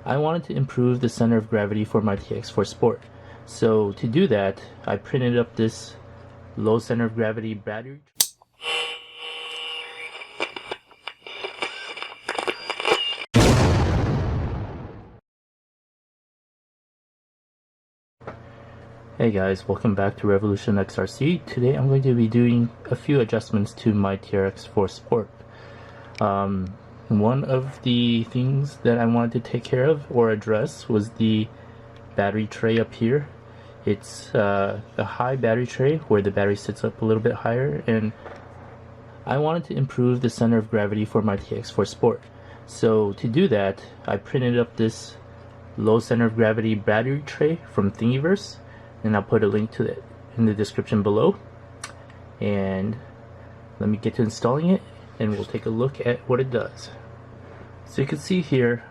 I wanted to improve the center of gravity for my TRX4 Sport. So to do that, I printed up this low center of gravity battery. Hey guys, welcome back to Revolution XRC. Today I'm going to be doing a few adjustments to my TRX4 Sport. One of the things that I wanted to take care of or address was the battery tray up here. It's a high battery tray where the battery sits up a little bit higher, and I wanted to improve the center of gravity for my TRX4 Sport. So to do that, I printed up this low center of gravity battery tray from Thingiverse, and I'll put a link to it in the description below. And let me get to installing it, and we'll take a look at what it does. So you can see here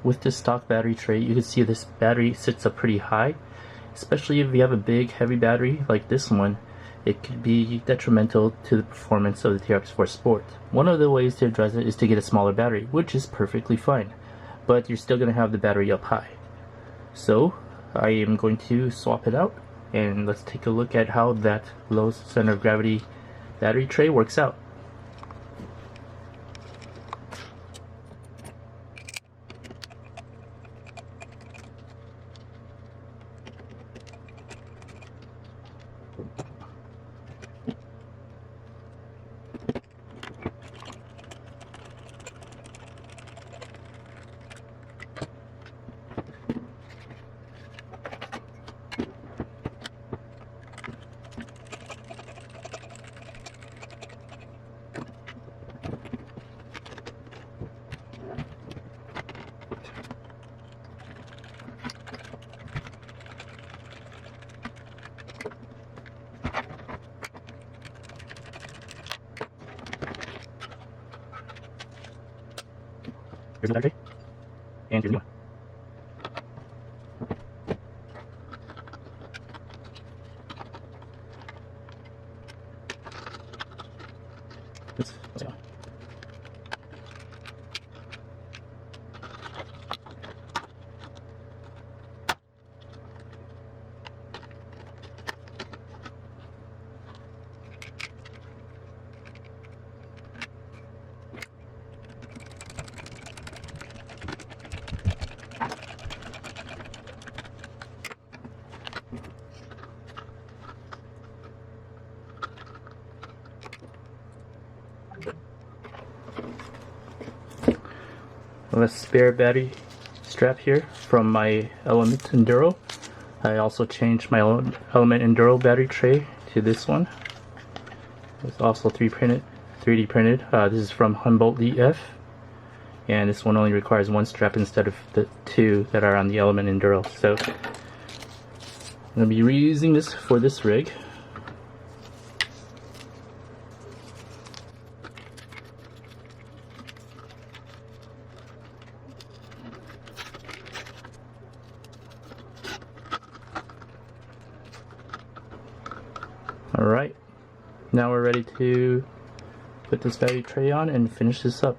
with this stock battery tray, you can see this battery sits up pretty high, especially if you have a big heavy battery like this one. It could be detrimental to the performance of the TRX4 Sport. One of the ways to address it is to get a smaller battery, which is perfectly fine, but you're still going to have the battery up high. So I am going to swap it out, and let's take a look at how that low center of gravity battery tray works out. Here's the battery, and here's the new one. Oops, what's that? A spare battery strap here from my Element Enduro. I also changed my Element Enduro battery tray to this one. It's also 3D printed. This is from Humboldt DF, and this one only requires one strap instead of the two that are on the Element Enduro. So I'm going to be reusing this for this rig. Alright, now we're ready to put this battery tray on and finish this up.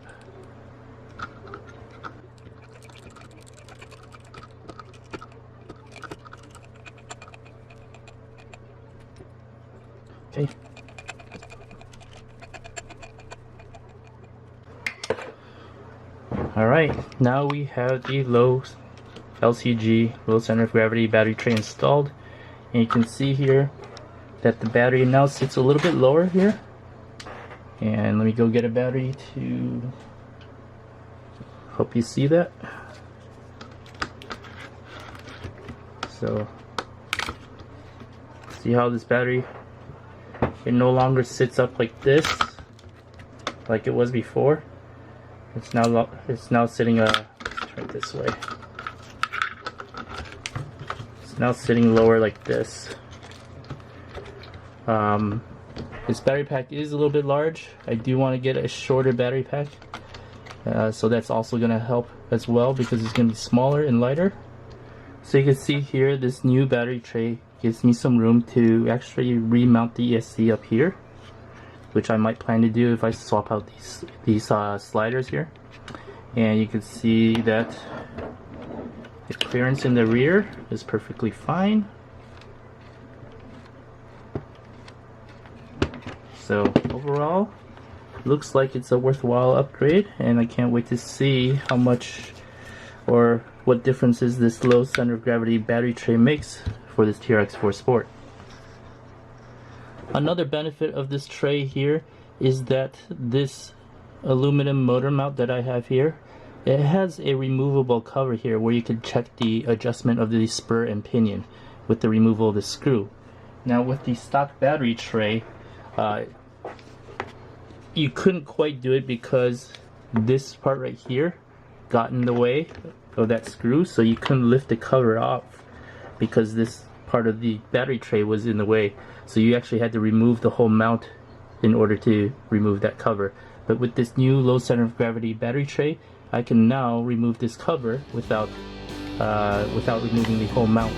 Okay. Alright, now we have the low LCG, low center of gravity battery tray installed, and you can see here that the battery now sits a little bit lower here. And let me go get a battery to help you see that. So see how this battery, it no longer sits up like this like it was before. It's now sitting right this way. It's now sitting lower like this. This battery pack is a little bit large. I do want to get a shorter battery pack, so that's also going to help as well because it's going to be smaller and lighter. So you can see here, this new battery tray gives me some room to actually remount the ESC up here, which I might plan to do if I swap out these sliders here. And you can see that The clearance in the rear is perfectly fine. So overall, looks like it's a worthwhile upgrade, and I can't wait to see how much or what differences this low center of gravity battery tray makes for this TRX4 Sport. Another benefit of this tray here is that this aluminum motor mount that I have here, it has a removable cover here where you can check the adjustment of the spur and pinion with the removal of the screw. Now with the stock battery tray, you couldn't quite do it because this part right here got in the way of that screw, so you couldn't lift the cover off because this part of the battery tray was in the way. So you actually had to remove the whole mount in order to remove that cover. But with this new low center of gravity battery tray, I can now remove this cover without removing the whole mount.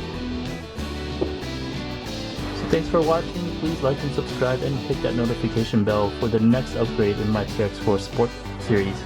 So thanks for watching. Please like and subscribe and hit that notification bell for the next upgrade in my TRX4 Sport series.